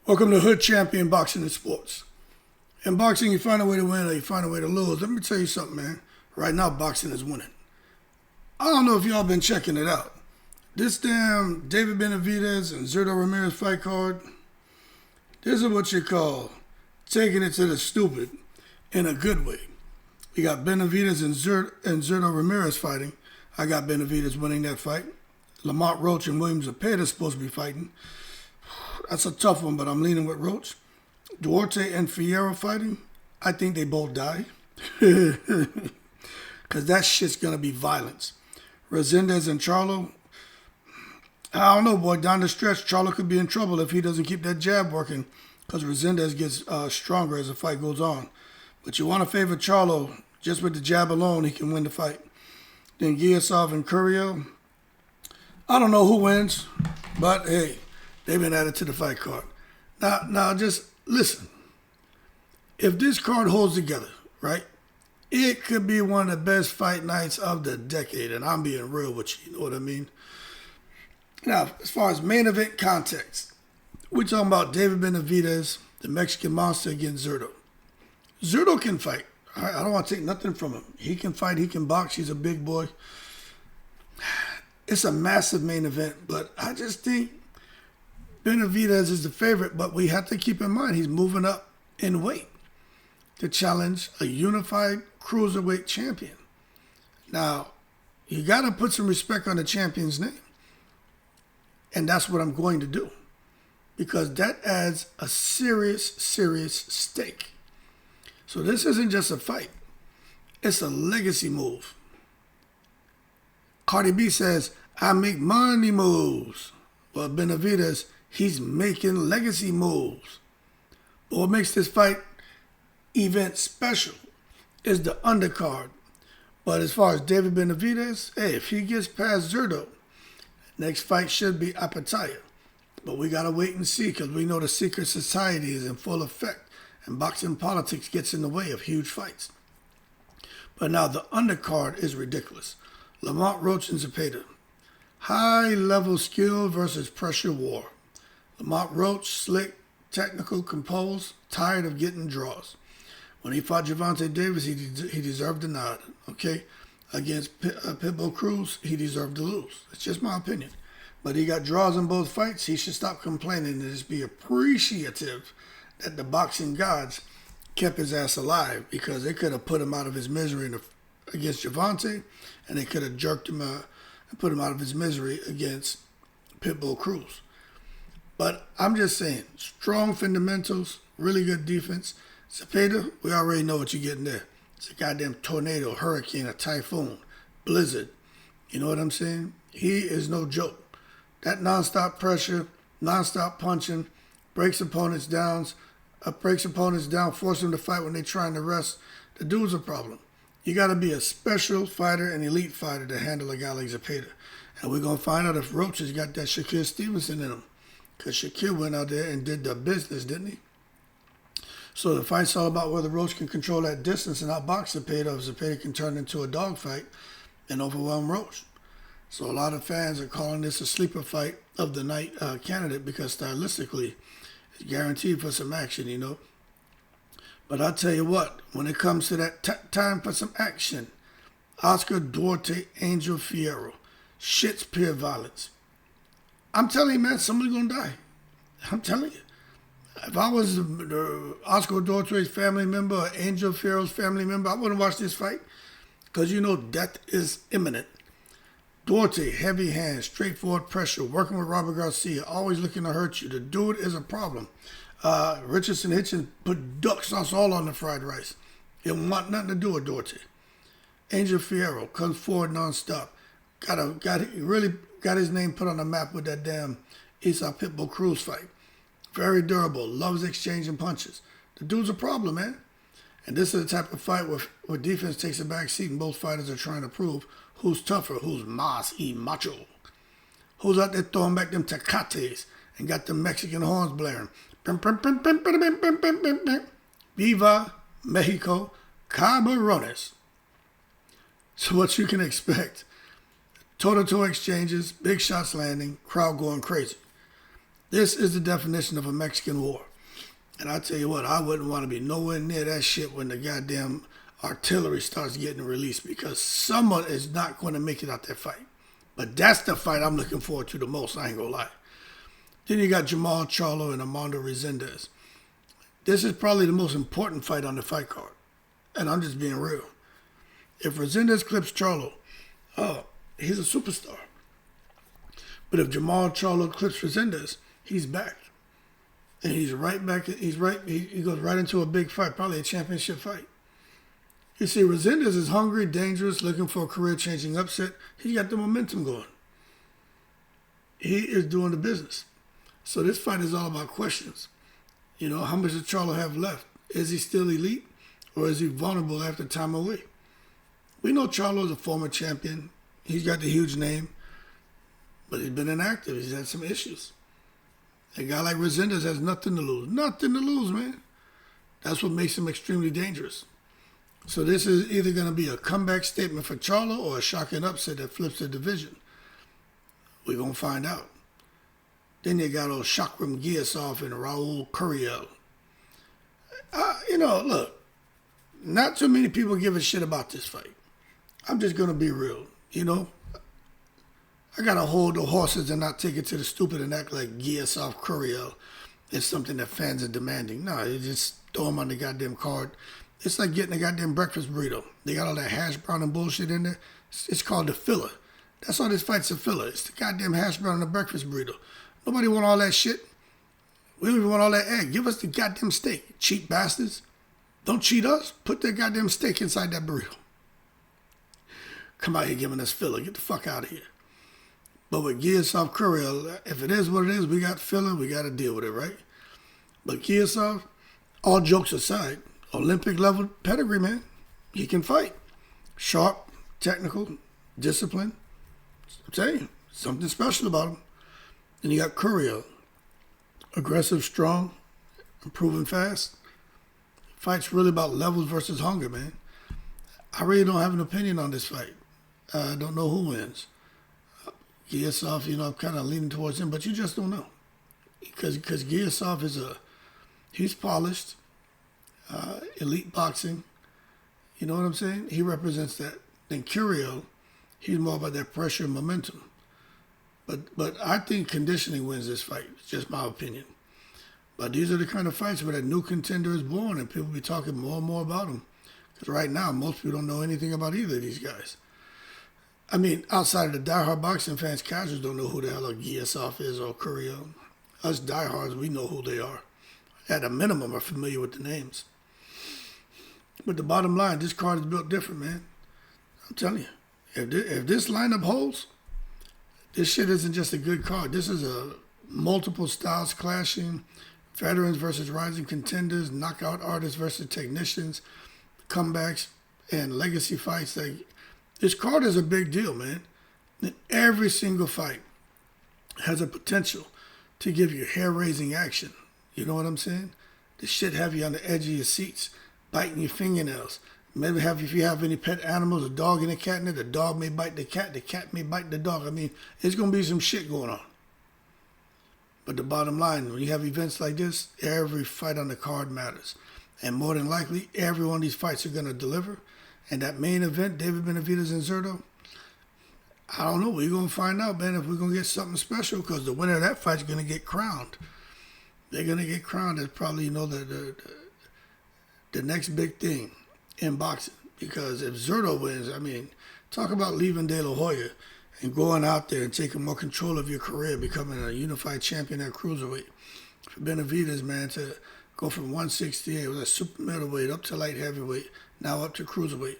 Welcome to Hood Champion Boxing and Sports. In boxing, you find a way to win or you find a way to lose. Let me tell you something, man. Right now, boxing is winning. I don't know if y'all been checking it out. This damn David Benavidez and Zurdo Ramirez fight card, this is what you call taking it to the stupid in a good way. You got Benavidez and Zurdo Ramirez fighting. I got Benavidez winning that fight. Lamont, Roach, and Williams Zepeda are supposed to be fighting. That's a tough one, but I'm leaning with Roach. Duarte and Fierro fighting. I think they both die. Because that shit's going to be violence. Resendiz and Charlo. I don't know, boy. Down the stretch, Charlo could be in trouble if he doesn't keep that jab working. Because Resendiz gets stronger as the fight goes on. But you want to favor Charlo. Just with the jab alone, he can win the fight. Then Giyasov and Curiel. I don't know who wins. But, hey, they've been added to the fight card. Now, just listen. If this card holds together, right, it could be one of the best fight nights of the decade. And I'm being real with you, you know what I mean? Now, as far as main event context, we're talking about David Benavidez, the Mexican monster, against Zurdo. Zurdo can fight. I don't want to take nothing from him. He can fight. He can box. He's a big boy. It's a massive main event, but I just think Benavidez is the favorite, but we have to keep in mind he's moving up in weight to challenge a unified cruiserweight champion. Now, you got to put some respect on the champion's name. And that's what I'm going to do. Because that adds a serious stake. So this isn't just a fight. It's a legacy move. Cardi B says, I make money moves. Well, Benavidez, he's making legacy moves. But what makes this fight event special is the undercard. But as far as David Benavidez, hey, if he gets past Zurdo, next fight should be Apataya. But we got to wait and see because we know the secret society is in full effect and boxing politics gets in the way of huge fights. But now the undercard is ridiculous. Lamont, Roach, and Zepeda. High-level skill versus pressure war. Lamont Roach, slick, technical, composed, tired of getting draws. When he fought Gervonta Davis, he deserved a nod, okay? Against Pitbull Cruz, he deserved to lose. It's just my opinion. But he got draws in both fights. He should stop complaining and just be appreciative that the boxing gods kept his ass alive because they could have put him out of his misery against Gervonta, and they could have jerked him and put him out of his misery against Pitbull Cruz. But I'm just saying, strong fundamentals, really good defense. Zepeda, we already know what you're getting there. It's a goddamn tornado, hurricane, a typhoon, blizzard. You know what I'm saying? He is no joke. That nonstop pressure, nonstop punching, breaks opponents down, force them to fight when they're trying to rest. The dude's a problem. You got to be a special fighter, an elite fighter to handle a guy like Zepeda. And we're going to find out if Roach has got that Shaquille Stevenson in him. Because Shaquille went out there and did the business, didn't he? So the fight's all about whether Roach can control that distance and outbox Zepeda, or Zepeda can turn into a dogfight and overwhelm Roach. So a lot of fans are calling this a sleeper fight of the night candidate because stylistically it's guaranteed for some action, you know. But I'll tell you what, when it comes to that time for some action, Oscar Duarte, Angel Fierro, shit's pure violence. I'm telling you, man, somebody's going to die. I'm telling you. If I was the Oscar Duarte's family member or Angel Fierro's family member, I wouldn't watch this fight because you know death is imminent. Duarte, heavy hands, straightforward pressure, working with Robert Garcia, always looking to hurt you. The dude is a problem. Richardson Hitchens put duck sauce all on the fried rice. He don't want nothing to do with Duarte. Angel Fierro comes forward nonstop. Really got his name put on the map with that damn Eastside Pitbull Cruz fight. Very durable, loves exchanging punches. The dude's a problem, man. And this is the type of fight where defense takes a back seat and both fighters are trying to prove who's tougher, who's más y macho. Who's out there throwing back them tecates and got them Mexican horns blaring. Viva Mexico, cabrones. So what you can expect. Toe-to-toe exchanges, big shots landing, crowd going crazy. This is the definition of a Mexican war. And I tell you what, I wouldn't want to be nowhere near that shit when the goddamn artillery starts getting released, because someone is not going to make it out that fight. But that's the fight I'm looking forward to the most, I ain't gonna lie. Then you got Jermall, Charlo, and Armando Resendiz. This is probably the most important fight on the fight card. And I'm just being real. If Resendiz clips Charlo, he's a superstar. But if Jermall Charlo clips Resendiz, he's back. And he's right back. He goes right into a big fight, probably a championship fight. You see, Resendiz is hungry, dangerous, looking for a career-changing upset. He's got the momentum going. He is doing the business. So this fight is all about questions. You know, how much does Charlo have left? Is he still elite, or is he vulnerable after time away? We know Charlo is a former champion. He's got the huge name, but he's been inactive. He's had some issues. A guy like Resendiz has nothing to lose. Nothing to lose, man. That's what makes him extremely dangerous. So this is either going to be a comeback statement for Charlo or a shocking upset that flips the division. We're going to find out. Then you got old Shakhram, Giyasov, and Raul, Curiel. Look, not too many people give a shit about this fight. I'm just going to be real, I got to hold the horses and not take it to the stupid and act like Giyasov, Curiel is something that fans are demanding. No, you just throw them on the goddamn card. It's like getting a goddamn breakfast burrito. They got all that hash brown and bullshit in there. It's called the filler. That's all this fight's a filler. It's the goddamn hash brown and the breakfast burrito. Nobody want all that shit. We don't even want all that egg. Give us the goddamn steak, cheap bastards. Don't cheat us. Put that goddamn steak inside that burrito. Come out here giving us filler. Get the fuck out of here. But with Giyasov, Curiel, if it is what it is, we got filler, we got to deal with it, right? But Giyasov, all jokes aside, Olympic level pedigree, man. He can fight. Sharp, technical, disciplined. I'm telling you, something special about him. Then you got Curiel. Aggressive, strong, improving fast. Fight's really about levels versus hunger, man. I really don't have an opinion on this fight. I don't know who wins. Giyasov, I'm kind of leaning towards him, but you just don't know. Because Giyasov he's polished, elite boxing. You know what I'm saying? He represents that. Then Curiel, he's more about that pressure and momentum. But I think conditioning wins this fight. It's just my opinion. But these are the kind of fights where that new contender is born and people be talking more and more about them. Because right now, most people don't know anything about either of these guys. I mean, outside of the diehard boxing fans, casuals don't know who the hell a Giyasov is or Curiel. Us diehards, we know who they are. At a minimum, are familiar with the names. But the bottom line, this card is built different, man. I'm telling you, if this lineup holds, this shit isn't just a good card. This is a multiple styles clashing, veterans versus rising contenders, knockout artists versus technicians, comebacks, and legacy fights. This card is a big deal, man. And every single fight has a potential to give you hair-raising action. You know what I'm saying? This shit have you on the edge of your seats, biting your fingernails. Maybe if you have any pet animals, a dog and a cat in it, the dog may bite the cat may bite the dog. I mean, it's going to be some shit going on. But the bottom line, when you have events like this, every fight on the card matters. And more than likely, every one of these fights are going to deliver. And that main event, David Benavidez and Zurdo, I don't know. We're going to find out, man, if we're going to get something special, because the winner of that fight's going to get crowned. They're going to get crowned as probably, the next big thing in boxing. Because if Zurdo wins, I mean, talk about leaving De La Hoya and going out there and taking more control of your career, becoming a unified champion at cruiserweight. For Benavidez, man, to go from 168 with a super middleweight up to light heavyweight, now up to cruiserweight.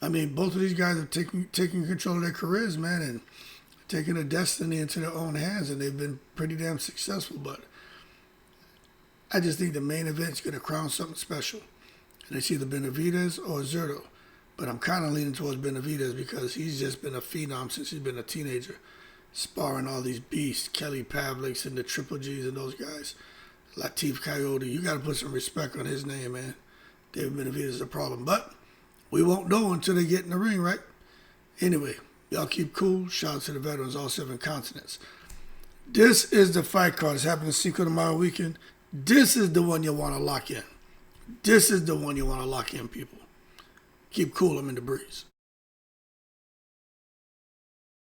I mean, both of these guys are taking control of their careers, man, and taking their destiny into their own hands, and they've been pretty damn successful. But I just think the main event's going to crown something special. And it's either Benavidez or Zurdo. But I'm kind of leaning towards Benavidez because he's just been a phenom since he's been a teenager, sparring all these beasts, Kelly Pavliks and the Triple Gs and those guys. Latif Coyote, you got to put some respect on his name, man. David Benavidez is a problem. But we won't know until they get in the ring, right? Anyway, y'all keep cool. Shout out to the veterans, all 7 continents. This is the fight card. It's happening Cinco de Mayo weekend. This is the one you want to lock in. This is the one you want to lock in, people. Keep cool. I'm in the breeze.